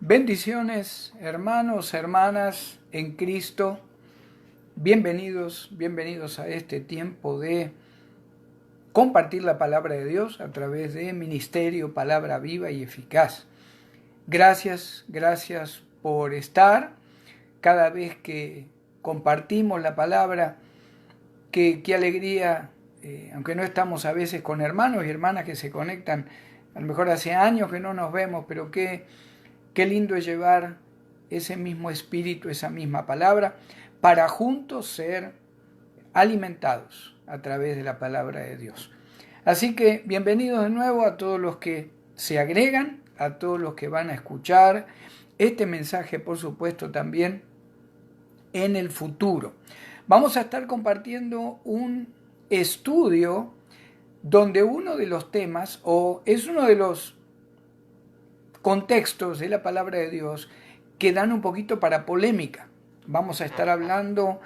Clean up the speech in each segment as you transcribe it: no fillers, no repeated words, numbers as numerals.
Bendiciones, hermanos, hermanas en Cristo. Bienvenidos a este tiempo de compartir la palabra de Dios a través de Ministerio Palabra Viva y Eficaz. Gracias por estar. Cada vez que compartimos la palabra, qué alegría, aunque no estamos a veces con hermanos y hermanas que se conectan, a lo mejor hace años que no nos vemos, pero qué lindo es llevar ese mismo espíritu, esa misma palabra, para juntos ser alimentados a través de la palabra de Dios. Así que bienvenidos de nuevo a todos los que se agregan, a todos los que van a escuchar este mensaje, por supuesto, también en el futuro. Vamos a estar compartiendo un estudio donde uno de los temas, o es uno de los contextos de la palabra de Dios que dan un poquito para polémica. Vamos a estar hablando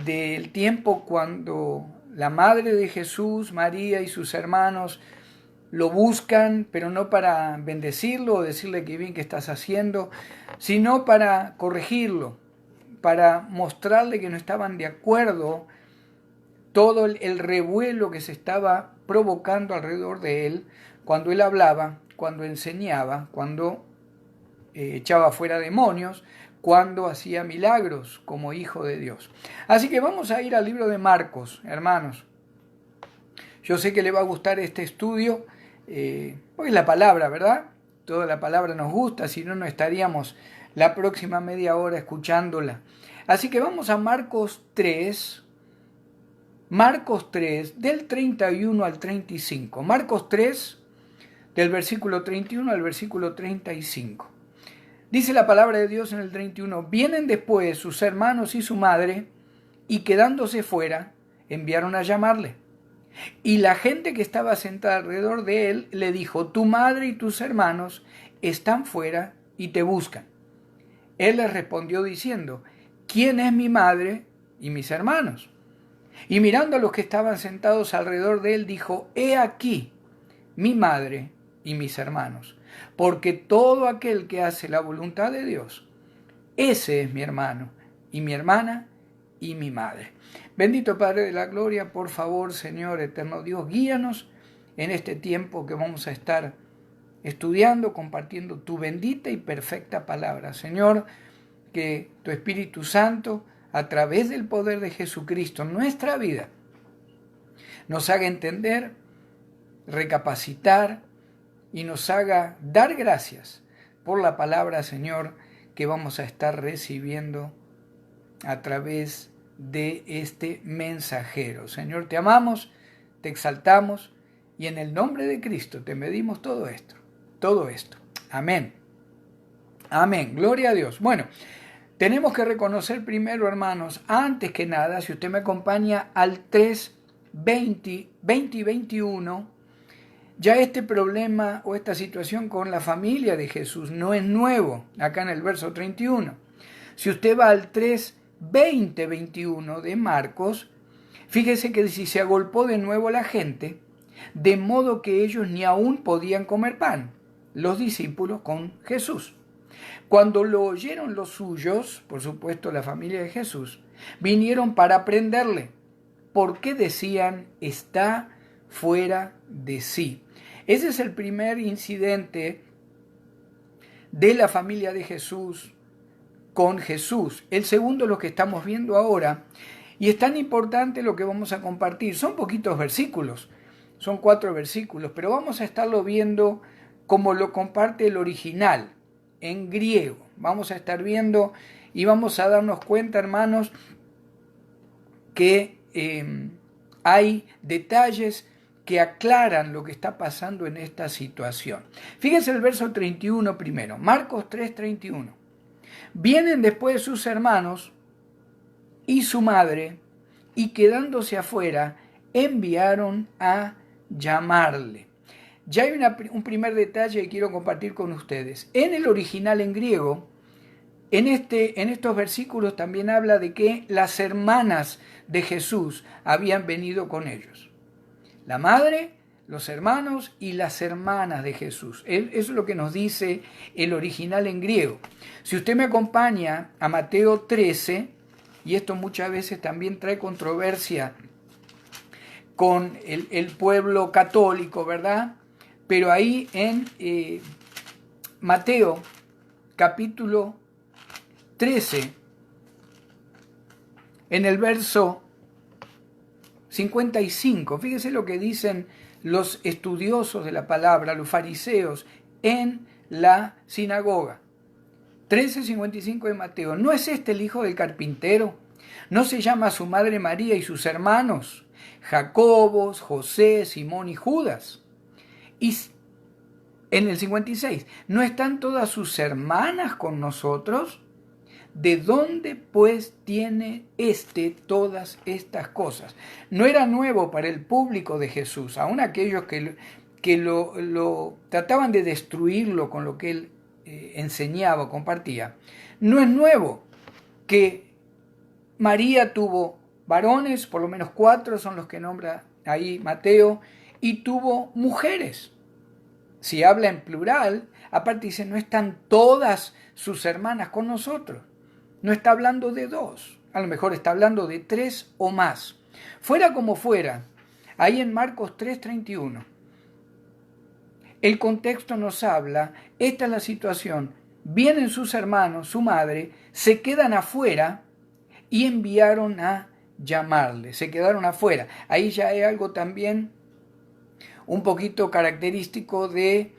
del tiempo cuando la madre de Jesús, María y sus hermanos lo buscan, pero no para bendecirlo o decirle qué bien que estás haciendo, sino para corregirlo, para mostrarle que no estaban de acuerdo todo el revuelo que se estaba provocando alrededor de él cuando él hablaba, cuando enseñaba, cuando echaba fuera demonios, cuando hacía milagros como hijo de Dios. Así que vamos a ir al libro de Marcos, hermanos. Yo sé que le va a gustar este estudio, porque es la palabra, ¿verdad? Toda la palabra nos gusta, si no, no estaríamos la próxima media hora escuchándola. Así que vamos a Marcos 3, del 31 al 35. Marcos 3, del versículo 31 al versículo 35. Dice la palabra de Dios en el 31, vienen después sus hermanos y su madre, y quedándose fuera, enviaron a llamarle. Y la gente que estaba sentada alrededor de él le dijo, tu madre y tus hermanos están fuera y te buscan. Él les respondió diciendo, ¿quién es mi madre y mis hermanos? Y mirando a los que estaban sentados alrededor de él, dijo, he aquí mi madre y mis hermanos, porque todo aquel que hace la voluntad de Dios, ese es mi hermano y mi hermana y mi madre. Bendito Padre de la Gloria, por favor, Señor eterno Dios, guíanos en este tiempo que vamos a estar estudiando, compartiendo tu bendita y perfecta palabra. Señor, que tu Espíritu Santo, a través del poder de Jesucristo en nuestra vida, nos haga entender, recapacitar y nos haga dar gracias por la palabra, Señor, que vamos a estar recibiendo a través de este mensajero. Señor, te amamos, te exaltamos y en el nombre de Cristo te pedimos todo esto. Amén. Amén. Gloria a Dios. Bueno, tenemos que reconocer primero, hermanos, antes que nada, si usted me acompaña al 3, 20 y 21, ya este problema o esta situación con la familia de Jesús no es nuevo, acá en el verso 31. Si usted va al 3, 20, 21 de Marcos, fíjese que si se agolpó de nuevo la gente, de modo que ellos ni aún podían comer pan, los discípulos con Jesús. Cuando lo oyeron los suyos, por supuesto la familia de Jesús, vinieron para prenderle, porque decían, está fuera de sí. Ese es el primer incidente de la familia de Jesús con Jesús. El segundo es lo que estamos viendo ahora, y es tan importante lo que vamos a compartir. Son poquitos versículos, son 4 versículos, pero vamos a estarlo viendo como lo comparte el original, en griego. Vamos a estar viendo y vamos a darnos cuenta, hermanos, que hay detalles que aclaran lo que está pasando en esta situación. Fíjense el verso 31 primero, Marcos 3, 31. Vienen después sus hermanos y su madre, y quedándose afuera, enviaron a llamarle. Ya hay un primer detalle que quiero compartir con ustedes. En el original en griego, en estos versículos también habla de que las hermanas de Jesús habían venido con ellos. La madre, los hermanos y las hermanas de Jesús. Eso es lo que nos dice el original en griego. Si usted me acompaña a Mateo 13, y esto muchas veces también trae controversia con el pueblo católico, ¿verdad? Pero ahí en Mateo capítulo 13, en el verso 55, fíjese lo que dicen los estudiosos de la palabra, los fariseos, en la sinagoga. 13:55 de Mateo. ¿No es este el hijo del carpintero? ¿No se llama su madre María y sus hermanos? Jacobos, José, Simón y Judas. Y en el 56, ¿no están todas sus hermanas con nosotros? ¿De dónde pues tiene todas estas cosas? No era nuevo para el público de Jesús, aun aquellos que lo trataban de destruirlo con lo que él enseñaba o compartía. No es nuevo que María tuvo varones, por lo menos 4 son los que nombra ahí Mateo, y tuvo mujeres. Si habla en plural, aparte dice, no están todas sus hermanas con nosotros. No está hablando de 2, a lo mejor está hablando de 3 o más. Fuera como fuera, ahí en Marcos 3:31, el contexto nos habla, esta es la situación, vienen sus hermanos, su madre, se quedan afuera y enviaron a llamarle, se quedaron afuera. Ahí ya hay algo también un poquito característico de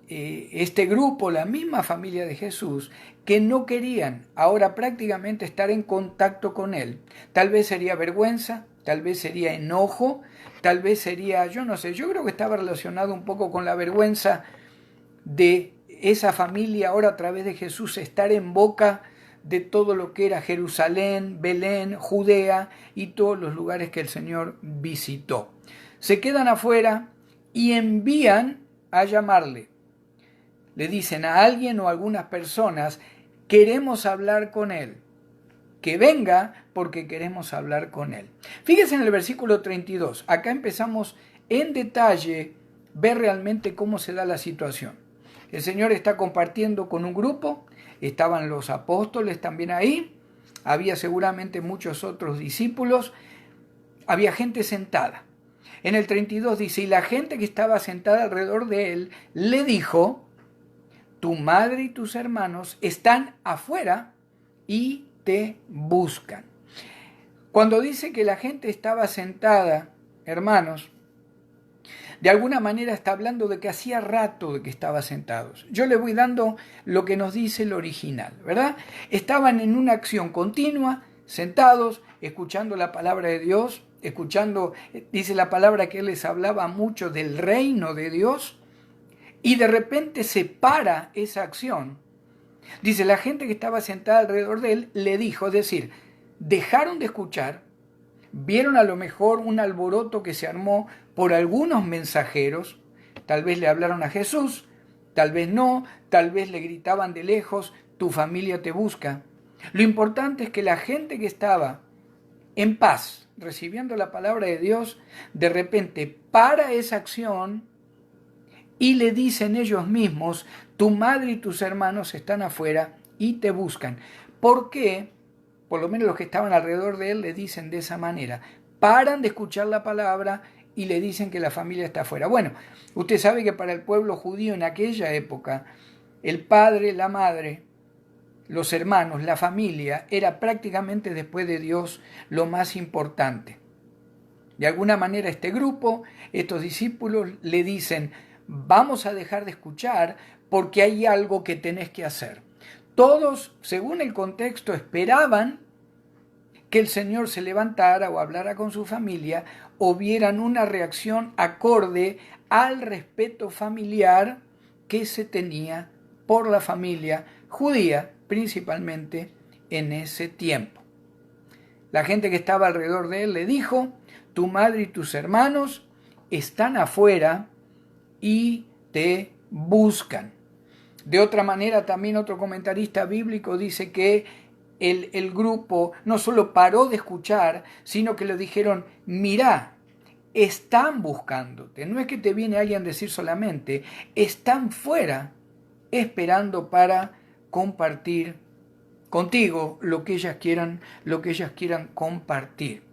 este grupo, la misma familia de Jesús, que no querían ahora prácticamente estar en contacto con él. Tal vez sería vergüenza, tal vez sería enojo, tal vez sería, yo no sé, yo creo que estaba relacionado un poco con la vergüenza de esa familia ahora a través de Jesús estar en boca de todo lo que era Jerusalén, Belén, Judea y todos los lugares que el Señor visitó. Se quedan afuera y envían a llamarle. Le dicen a alguien o a algunas personas, queremos hablar con él. Que venga porque queremos hablar con él. Fíjense en el versículo 32. Acá empezamos en detalle ver realmente cómo se da la situación. El Señor está compartiendo con un grupo. Estaban los apóstoles también ahí. Había seguramente muchos otros discípulos. Había gente sentada. En el 32 dice, y la gente que estaba sentada alrededor de él le dijo, tu madre y tus hermanos están afuera y te buscan. Cuando dice que la gente estaba sentada, hermanos, de alguna manera está hablando de que hacía rato de que estaban sentados. Yo le voy dando lo que nos dice el original, ¿verdad? Estaban en una acción continua, sentados, escuchando la palabra de Dios, escuchando, dice la palabra que él les hablaba mucho del reino de Dios, y de repente se para esa acción. Dice, la gente que estaba sentada alrededor de él le dijo, es decir, dejaron de escuchar, vieron a lo mejor un alboroto que se armó por algunos mensajeros, tal vez le hablaron a Jesús, tal vez no, tal vez le gritaban de lejos, tu familia te busca. Lo importante es que la gente que estaba en paz, recibiendo la palabra de Dios, de repente para esa acción y le dicen ellos mismos, tu madre y tus hermanos están afuera y te buscan. ¿Por qué? Por lo menos los que estaban alrededor de él le dicen de esa manera. Paran de escuchar la palabra y le dicen que la familia está afuera. Bueno, usted sabe que para el pueblo judío en aquella época, el padre, la madre, los hermanos, la familia, era prácticamente después de Dios lo más importante. De alguna manera este grupo, estos discípulos le dicen, vamos a dejar de escuchar porque hay algo que tenés que hacer. Todos, según el contexto, esperaban que el Señor se levantara o hablara con su familia o vieran una reacción acorde al respeto familiar que se tenía por la familia judía, principalmente en ese tiempo. La gente que estaba alrededor de él le dijo, tu madre y tus hermanos están afuera y te buscan. De otra manera, también otro comentarista bíblico dice que el grupo no solo paró de escuchar, sino que le dijeron, mirá, están buscándote. No es que te viene alguien a decir solamente, están fuera esperando para compartir contigo lo que ellas quieran compartir.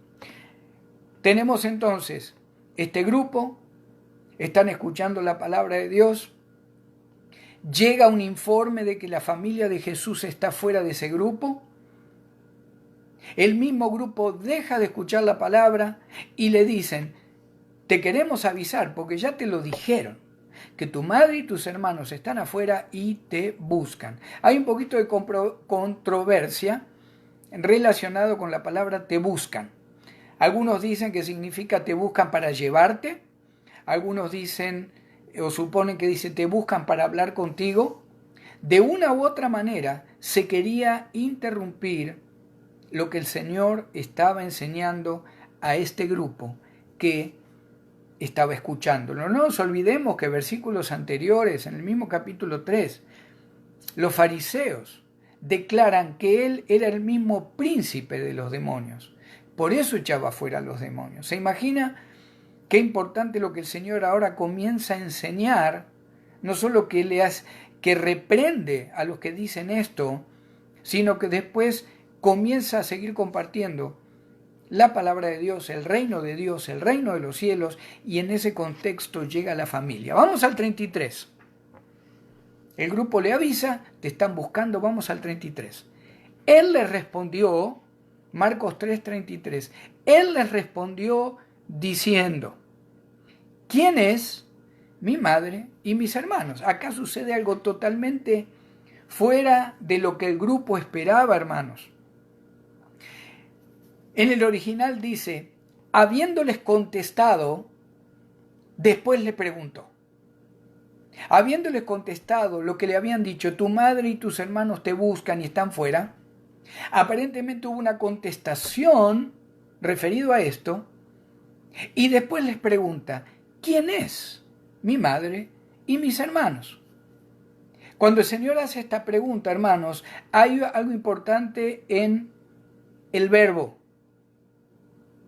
Tenemos entonces este grupo, están escuchando la palabra de Dios, llega un informe de que la familia de Jesús está fuera de ese grupo, el mismo grupo deja de escuchar la palabra y le dicen, te queremos avisar porque ya te lo dijeron, que tu madre y tus hermanos están afuera y te buscan. Hay un poquito de controversia relacionado con la palabra te buscan. Algunos dicen que significa te buscan para llevarte, algunos dicen o suponen que dice te buscan para hablar contigo. De una u otra manera se quería interrumpir lo que el Señor estaba enseñando a este grupo que estaba escuchándolo. No nos olvidemos que versículos anteriores, en el mismo capítulo 3, los fariseos declaran que él era el mismo príncipe de los demonios. Por eso echaba fuera a los demonios. ¿Se imagina qué importante lo que el Señor ahora comienza a enseñar? No solo que reprende a los que dicen esto, sino que después comienza a seguir compartiendo la palabra de Dios, el reino de Dios, el reino de los cielos, y en ese contexto llega la familia. Vamos al 33. El grupo le avisa, te están buscando, vamos al 33. Él les respondió, Marcos 3:33, él les respondió diciendo, ¿quién es mi madre y mis hermanos? Acá sucede algo totalmente fuera de lo que el grupo esperaba, hermanos. En el original dice, habiéndoles contestado, después le preguntó. Habiéndoles contestado lo que le habían dicho, tu madre y tus hermanos te buscan y están fuera, aparentemente hubo una contestación referido a esto, y después les pregunta, ¿quién es mi madre y mis hermanos? Cuando el Señor hace esta pregunta, hermanos, hay algo importante en el verbo.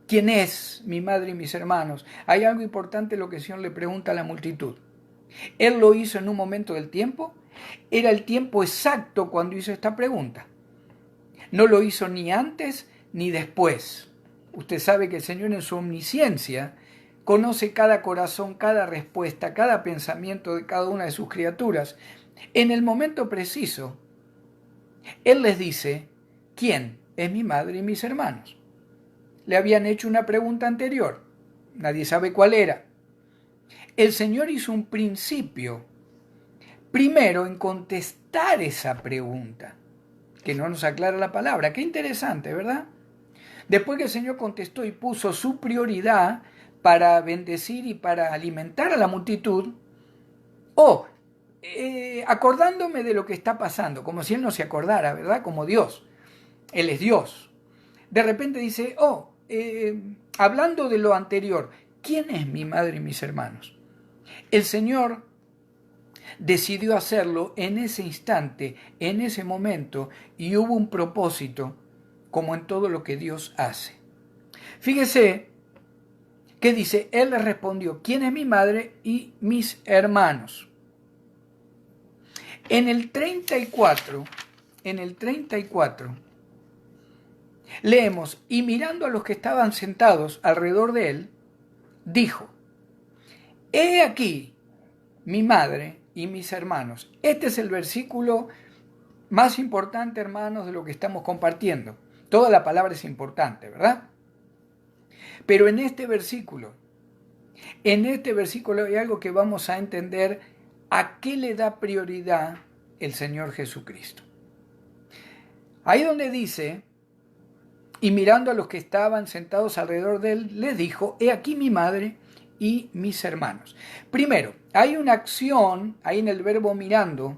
¿Quién es mi madre y mis hermanos? Hay algo importante en lo que el Señor le pregunta a la multitud. Él lo hizo en un momento del tiempo. Era el tiempo exacto cuando hizo esta pregunta. No lo hizo ni antes ni después. Usted sabe que el Señor en su omnisciencia conoce cada corazón, cada respuesta, cada pensamiento de cada una de sus criaturas. En el momento preciso, Él les dice, ¿quién es mi madre y mis hermanos? Le habían hecho una pregunta anterior, nadie sabe cuál era. El Señor hizo un principio, primero en contestar esa pregunta, que no nos aclara la palabra. Qué interesante, ¿verdad? Después que el Señor contestó y puso su prioridad para bendecir y para alimentar a la multitud, acordándome de lo que está pasando, como si Él no se acordara, ¿verdad? Como Dios, Él es Dios. De repente dice, hablando de lo anterior, ¿quién es mi madre y mis hermanos? El Señor decidió hacerlo en ese instante, en ese momento, y hubo un propósito, como en todo lo que Dios hace. Fíjese que dice, Él le respondió, ¿quién es mi madre y mis hermanos? En el 34, leemos, y mirando a los que estaban sentados alrededor de él, dijo, he aquí mi madre y mis hermanos. Este es el versículo más importante, hermanos, de lo que estamos compartiendo. Toda la palabra es importante, ¿verdad? Pero en este versículo hay algo que vamos a entender a qué le da prioridad el Señor Jesucristo. Ahí donde dice, y mirando a los que estaban sentados alrededor de él, les dijo, he aquí mi madre y mis hermanos. Primero, hay una acción, ahí en el verbo mirando,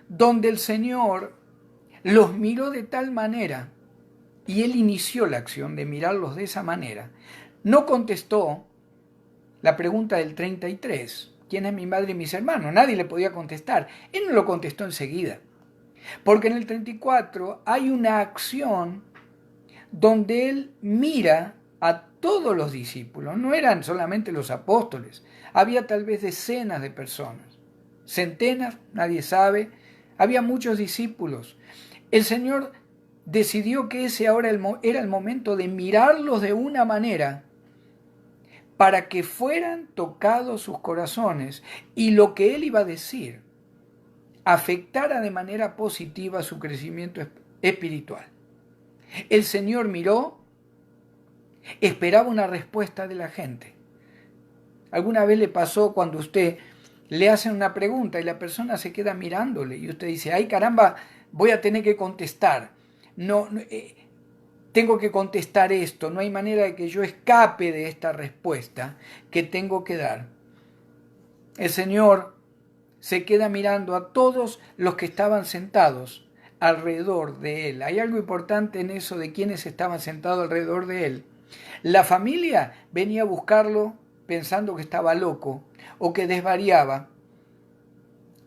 donde el Señor los miró de tal manera, y Él inició la acción de mirarlos de esa manera. No contestó la pregunta del 33, ¿quién es mi madre y mis hermanos? Nadie le podía contestar. Él no lo contestó enseguida, porque en el 34 hay una acción donde Él mira a todos los discípulos, no eran solamente los apóstoles, había tal vez decenas de personas, centenas, nadie sabe, había muchos discípulos. El Señor decidió que ese ahora era el momento de mirarlos de una manera para que fueran tocados sus corazones y lo que Él iba a decir afectara de manera positiva su crecimiento espiritual. El Señor miró, esperaba una respuesta de la gente. ¿Alguna vez le pasó cuando usted le hacen una pregunta y la persona se queda mirándole y usted dice, ay caramba, voy a tener que contestar, tengo que contestar esto, no hay manera de que yo escape de esta respuesta que tengo que dar? El Señor se queda mirando a todos los que estaban sentados alrededor de Él. Hay algo importante en eso de quienes estaban sentados alrededor de Él. La familia venía a buscarlo pensando que estaba loco o que desvariaba.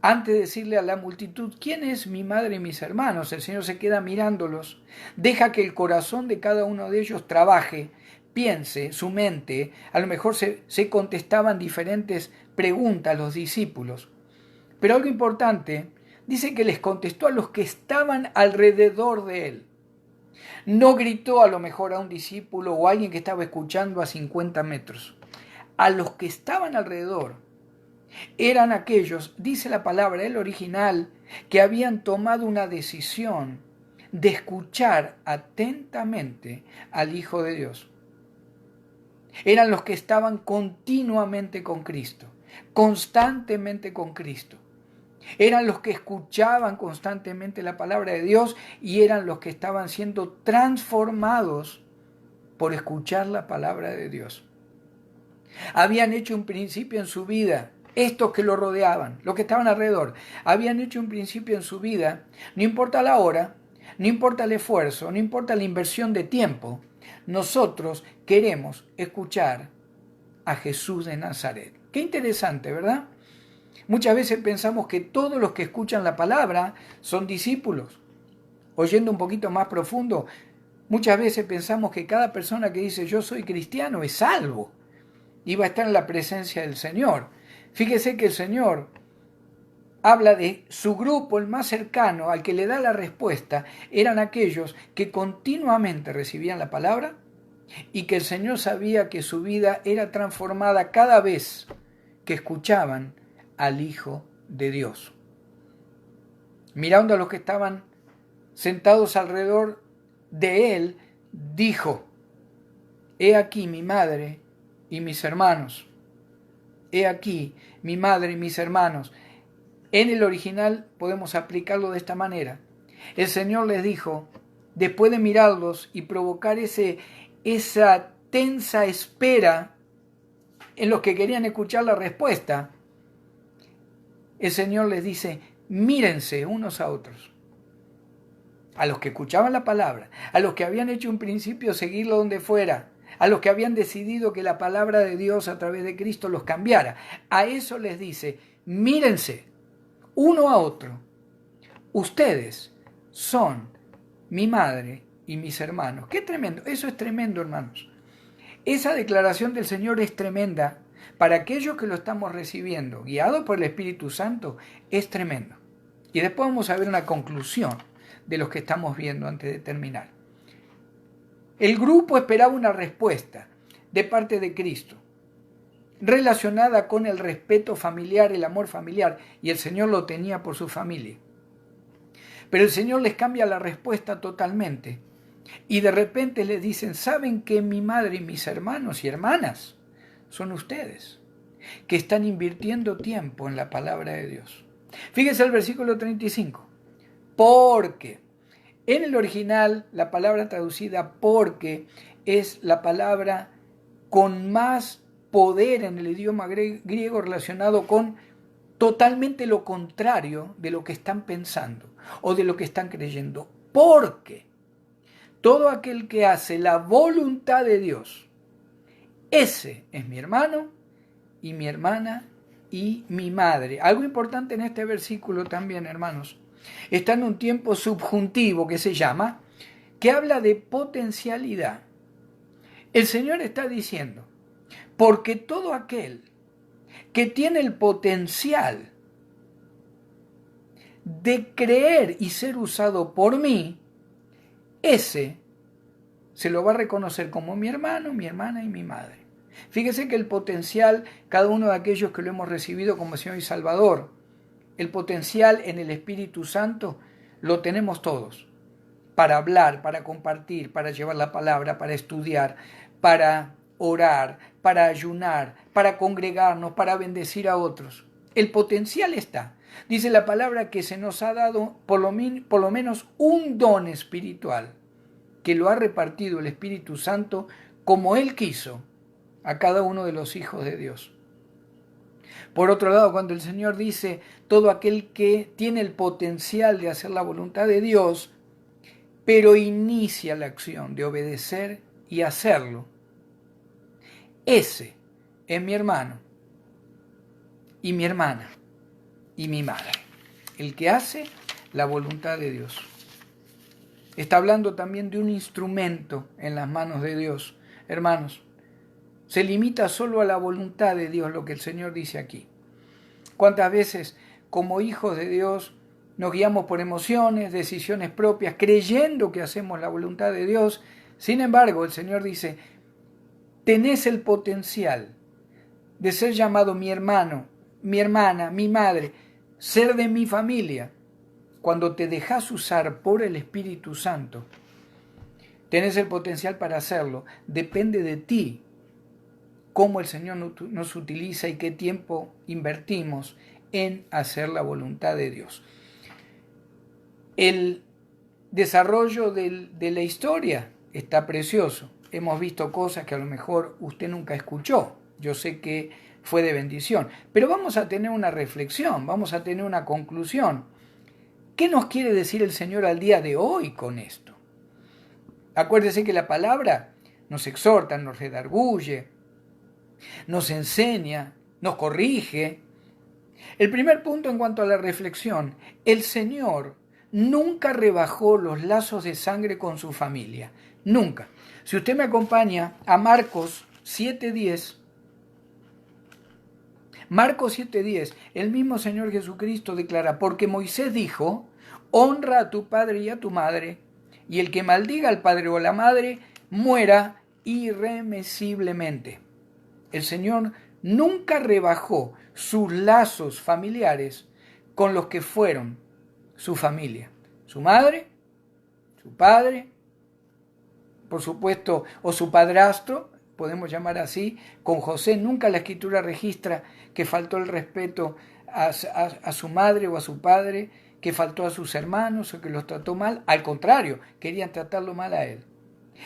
Antes de decirle a la multitud, ¿quién es mi madre y mis hermanos? El Señor se queda mirándolos, deja que el corazón de cada uno de ellos trabaje, piense, su mente, a lo mejor se contestaban diferentes preguntas los discípulos. Pero algo importante, dice que les contestó a los que estaban alrededor de Él. No gritó a lo mejor a un discípulo o a alguien que estaba escuchando a 50 metros. A los que estaban alrededor eran aquellos, dice la palabra, el original, que habían tomado una decisión de escuchar atentamente al Hijo de Dios. Eran los que estaban continuamente con Cristo, constantemente con Cristo. Eran los que escuchaban constantemente la palabra de Dios y eran los que estaban siendo transformados por escuchar la palabra de Dios. Habían hecho un principio en su vida, estos que lo rodeaban, los que estaban alrededor, habían hecho un principio en su vida, no importa la hora, no importa el esfuerzo, no importa la inversión de tiempo, nosotros queremos escuchar a Jesús de Nazaret. Qué interesante, ¿verdad? Muchas veces pensamos que todos los que escuchan la palabra son discípulos. Oyendo un poquito más profundo, muchas veces pensamos que cada persona que dice yo soy cristiano es salvo y va a estar en la presencia del Señor. Fíjese que el Señor habla de su grupo, el más cercano, al que le da la respuesta, eran aquellos que continuamente recibían la palabra y que el Señor sabía que su vida era transformada cada vez que escuchaban al Hijo de Dios. Mirando a los que estaban sentados alrededor de Él, dijo, he aquí mi madre y mis hermanos. He aquí mi madre y mis hermanos. En el original podemos aplicarlo de esta manera. El Señor les dijo, después de mirarlos y provocar esa tensa espera en los que querían escuchar la respuesta, el Señor les dice, mírense unos a otros. A los que escuchaban la palabra, a los que habían hecho un principio seguirlo donde fuera, a los que habían decidido que la palabra de Dios a través de Cristo los cambiara. A eso les dice, mírense uno a otro. Ustedes son mi madre y mis hermanos. Qué tremendo, eso es tremendo, hermanos. Esa declaración del Señor es tremenda. Para aquellos que lo estamos recibiendo, guiados por el Espíritu Santo, es tremendo. Y después vamos a ver una conclusión de los que estamos viendo antes de terminar. El grupo esperaba una respuesta de parte de Cristo, relacionada con el respeto familiar, el amor familiar, y el Señor lo tenía por su familia. Pero el Señor les cambia la respuesta totalmente, y de repente les dicen, ¿saben que mi madre y mis hermanos y hermanas son ustedes, que están invirtiendo tiempo en la palabra de Dios? Fíjense el versículo 35. Porque, en el original, la palabra traducida porque es la palabra con más poder en el idioma griego relacionado con totalmente lo contrario de lo que están pensando o de lo que están creyendo. Porque todo aquel que hace la voluntad de Dios, ese es mi hermano y mi hermana y mi madre. Algo importante en este versículo también, hermanos, está en un tiempo subjuntivo que se llama, que habla de potencialidad. El Señor está diciendo, porque todo aquel que tiene el potencial de creer y ser usado por mí, ese se lo va a reconocer como mi hermano, mi hermana y mi madre. Fíjese que el potencial, cada uno de aquellos que lo hemos recibido como Señor y Salvador, el potencial en el Espíritu Santo lo tenemos todos, para hablar, para compartir, para llevar la palabra, para estudiar, para orar, para ayunar, para congregarnos, para bendecir a otros. El potencial está. Dice la palabra que se nos ha dado por lo menos un don espiritual, que lo ha repartido el Espíritu Santo como Él quiso a cada uno de los hijos de Dios. Por otro lado, cuando el Señor dice, todo aquel que tiene el potencial de hacer la voluntad de Dios, pero inicia la acción de obedecer y hacerlo, ese es mi hermano y mi hermana y mi madre, el que hace la voluntad de Dios. Está hablando también de un instrumento en las manos de Dios. Hermanos, se limita solo a la voluntad de Dios lo que el Señor dice aquí. ¿Cuántas veces como hijos de Dios nos guiamos por emociones, decisiones propias, creyendo que hacemos la voluntad de Dios? Sin embargo, el Señor dice, tenés el potencial de ser llamado mi hermano, mi hermana, mi madre, ser de mi familia. Cuando te dejas usar por el Espíritu Santo, tenés el potencial para hacerlo. Depende de ti cómo el Señor nos utiliza y qué tiempo invertimos en hacer la voluntad de Dios. El desarrollo de la historia está precioso. Hemos visto cosas que a lo mejor usted nunca escuchó. Yo sé que fue de bendición. Pero vamos a tener una reflexión, vamos a tener una conclusión. ¿Qué nos quiere decir el Señor al día de hoy con esto? Acuérdese que la palabra nos exhorta, nos redarguye, nos enseña, nos corrige. El primer punto en cuanto a la reflexión, el Señor nunca rebajó los lazos de sangre con su familia, nunca. Si usted me acompaña a Marcos 7:10, Marcos 7:10, el mismo Señor Jesucristo declara, porque Moisés dijo, honra a tu padre y a tu madre, y el que maldiga al padre o a la madre, muera irremisiblemente. El Señor nunca rebajó sus lazos familiares con los que fueron su familia, su madre, su padre, por supuesto, o su padrastro, podemos llamar así. Con José nunca la Escritura registra que faltó el respeto a su madre o a su padre, que faltó a sus hermanos o que los trató mal. Al contrario, querían tratarlo mal a él.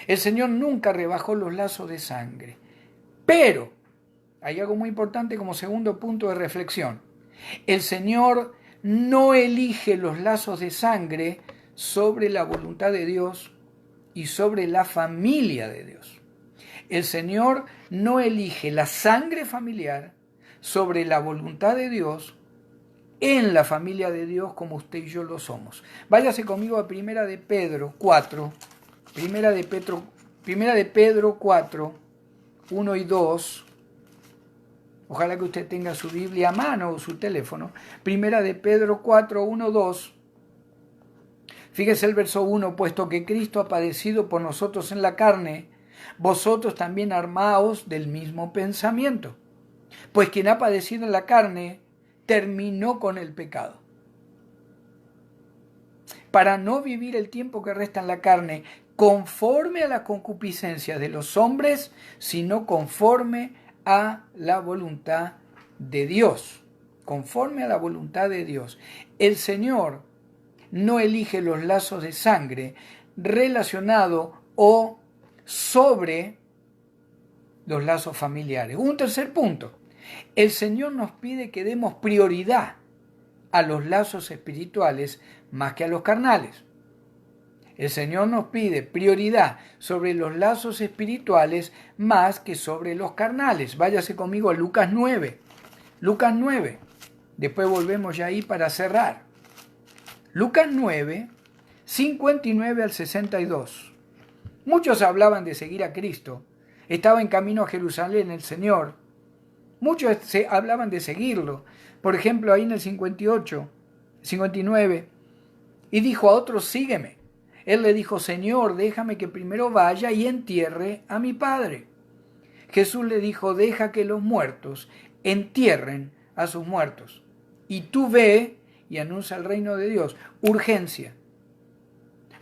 El Señor nunca rebajó los lazos de sangre. Pero hay algo muy importante como segundo punto de reflexión. El Señor no elige los lazos de sangre sobre la voluntad de Dios y sobre la familia de Dios. El Señor no elige la sangre familiar sobre la voluntad de Dios en la familia de Dios como usted y yo lo somos. Váyase conmigo a Primera de Pedro 4, Primera de Pedro 4, 1 y 2. Ojalá que usted tenga su Biblia a mano o su teléfono. Primera de Pedro 4, 1, 2. Fíjese el verso 1, puesto que Cristo ha padecido por nosotros en la carne, vosotros también armaos del mismo pensamiento. Pues quien ha padecido en la carne, terminó con el pecado. Para no vivir el tiempo que resta en la carne, conforme a las concupiscencias de los hombres, sino conforme a la voluntad de Dios. Conforme a la voluntad de Dios. El Señor no elige los lazos de sangre relacionados o sobre los lazos familiares. Un tercer punto. El Señor nos pide que demos prioridad a los lazos espirituales más que a los carnales. El Señor nos pide prioridad sobre los lazos espirituales más que sobre los carnales. Váyase conmigo a Lucas 9. Lucas 9. Después volvemos ya ahí para cerrar. Lucas 9, 59 al 62. Muchos hablaban de seguir a Cristo, estaba en camino a Jerusalén el Señor. Muchos hablaban de seguirlo. Por ejemplo, ahí en el 59, y dijo a otros, sígueme. Él le dijo, Señor, déjame que primero vaya y entierre a mi padre. Jesús le dijo, deja que los muertos entierren a sus muertos. Y tú ve y anuncia el reino de Dios. Urgencia,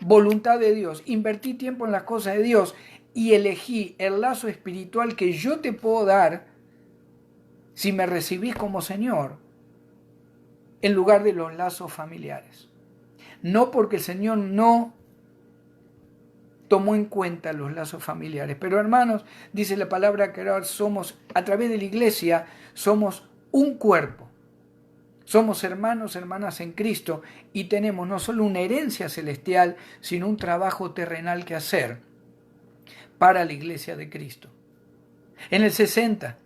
voluntad de Dios. Invertí tiempo en las cosas de Dios y elegí el lazo espiritual que yo te puedo dar si me recibís como Señor, en lugar de los lazos familiares. No porque el Señor no tomó en cuenta los lazos familiares. Pero hermanos, dice la palabra que ahora somos, a través de la iglesia, somos un cuerpo. Somos hermanos, hermanas en Cristo y tenemos no solo una herencia celestial, sino un trabajo terrenal que hacer para la iglesia de Cristo. En el 60,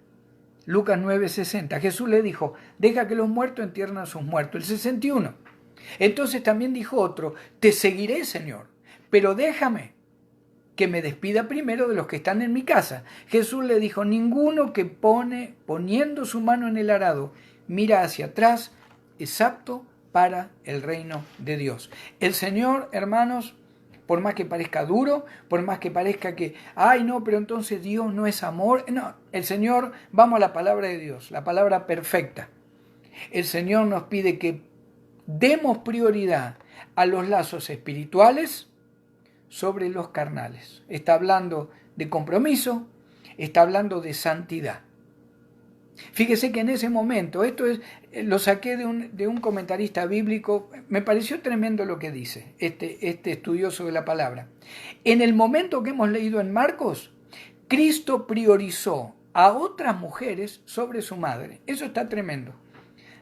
Lucas 9:60, Jesús le dijo, deja que los muertos entierren a sus muertos. El 61. Entonces también dijo otro, te seguiré, Señor, pero déjame que me despida primero de los que están en mi casa. Jesús le dijo, ninguno que poniendo su mano en el arado, mira hacia atrás, es apto para el reino de Dios. El Señor, hermanos, por más que parezca duro, por más que parezca que, ay no, pero entonces Dios no es amor. No, el Señor, vamos a la palabra de Dios, la palabra perfecta. El Señor nos pide que demos prioridad a los lazos espirituales sobre los carnales. Está hablando de compromiso, está hablando de santidad. Fíjese que en ese momento, lo saqué de un comentarista bíblico, me pareció tremendo lo que dice este estudioso de la palabra. En el momento que hemos leído en Marcos, Cristo priorizó a otras mujeres sobre su madre. Eso está tremendo.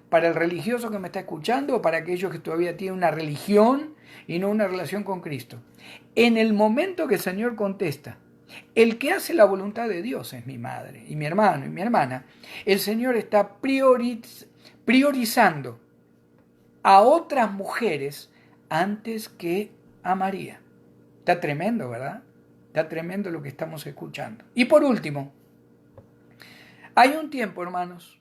Para el religioso que me está escuchando o para aquellos que todavía tienen una religión y no una relación con Cristo. En el momento que el Señor contesta, el que hace la voluntad de Dios es mi madre y mi hermano y mi hermana, el Señor está priorizando a otras mujeres antes que a María. Está tremendo, ¿verdad? Está tremendo lo que estamos escuchando. Y por último, hay un tiempo, hermanos,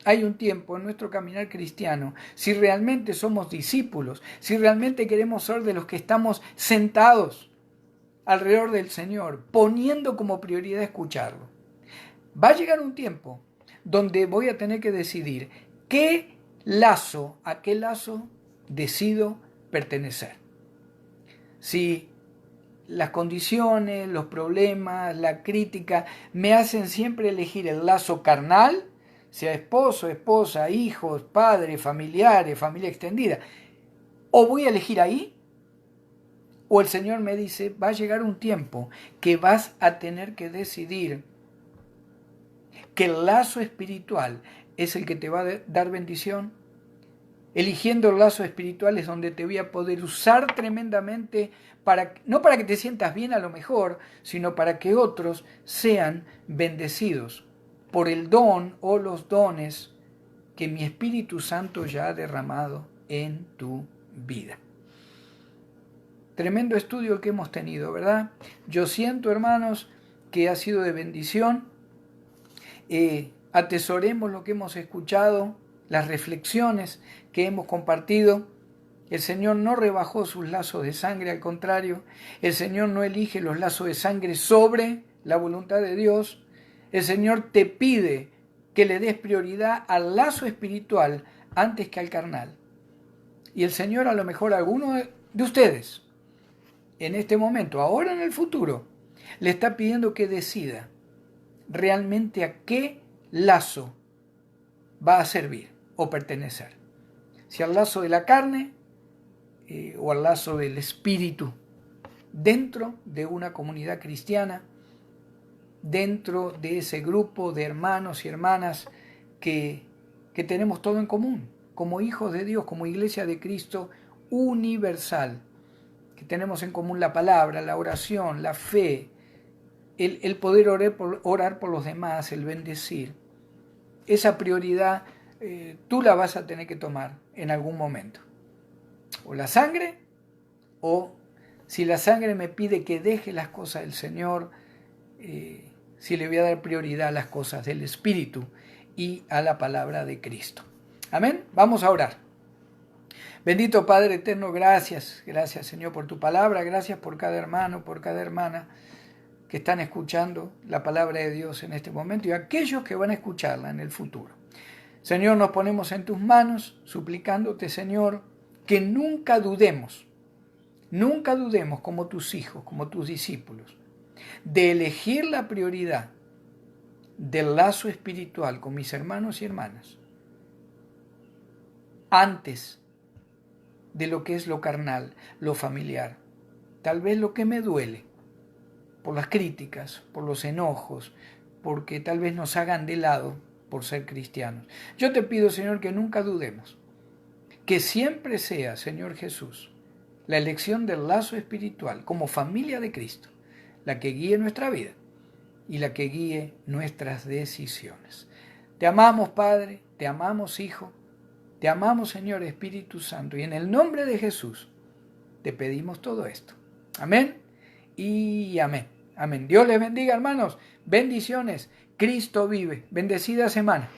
hay un tiempo en nuestro caminar cristiano, si realmente somos discípulos, si realmente queremos ser de los que estamos sentados alrededor del Señor, poniendo como prioridad escucharlo. Va a llegar un tiempo donde voy a tener que decidir a qué lazo decido pertenecer. Si las condiciones, los problemas, la crítica me hacen siempre elegir el lazo carnal, sea esposo, esposa, hijos, padres, familiares, familia extendida, o voy a elegir ahí, o el Señor me dice, va a llegar un tiempo que vas a tener que decidir que el lazo espiritual es el que te va a dar bendición. Eligiendo el lazo espiritual es donde te voy a poder usar tremendamente, no para que te sientas bien a lo mejor, sino para que otros sean bendecidos por el don o los dones que mi Espíritu Santo ya ha derramado en tu vida. Tremendo estudio el que hemos tenido, ¿verdad? Yo siento, hermanos, que ha sido de bendición. Atesoremos lo que hemos escuchado, las reflexiones que hemos compartido. El Señor no rebajó sus lazos de sangre, al contrario, el Señor no elige los lazos de sangre sobre la voluntad de Dios. El Señor te pide que le des prioridad al lazo espiritual antes que al carnal. Y el Señor, a lo mejor a alguno de ustedes, en este momento, ahora en el futuro, le está pidiendo que decida realmente a qué lazo va a servir o pertenecer. Si al lazo de la carne o al lazo del espíritu, dentro de una comunidad cristiana, dentro de ese grupo de hermanos y hermanas que tenemos todo en común, como hijos de Dios, como iglesia de Cristo universal, que tenemos en común la palabra, la oración, la fe, el poder orar por los demás, el bendecir. Esa prioridad tú la vas a tener que tomar en algún momento. O la sangre, o si la sangre me pide que deje las cosas del Señor, si le voy a dar prioridad a las cosas del Espíritu y a la palabra de Cristo. Amén. Vamos a orar. Bendito Padre eterno, gracias Señor por tu palabra, gracias por cada hermano, por cada hermana que están escuchando la palabra de Dios en este momento y aquellos que van a escucharla en el futuro. Señor, nos ponemos en tus manos, suplicándote, Señor, que nunca dudemos como tus hijos, como tus discípulos, de elegir la prioridad del lazo espiritual con mis hermanos y hermanas, antes de lo que es lo carnal, lo familiar, tal vez lo que me duele, por las críticas, por los enojos, porque tal vez nos hagan de lado por ser cristianos. Yo te pido, Señor, que nunca dudemos, que siempre sea, Señor Jesús, la elección del lazo espiritual como familia de Cristo, la que guíe nuestra vida y la que guíe nuestras decisiones. Te amamos, Padre, te amamos, Hijo, te amamos, Señor Espíritu Santo, y en el nombre de Jesús te pedimos todo esto. Amén y amén. Amén. Dios les bendiga, hermanos. Bendiciones. Cristo vive. Bendecida semana.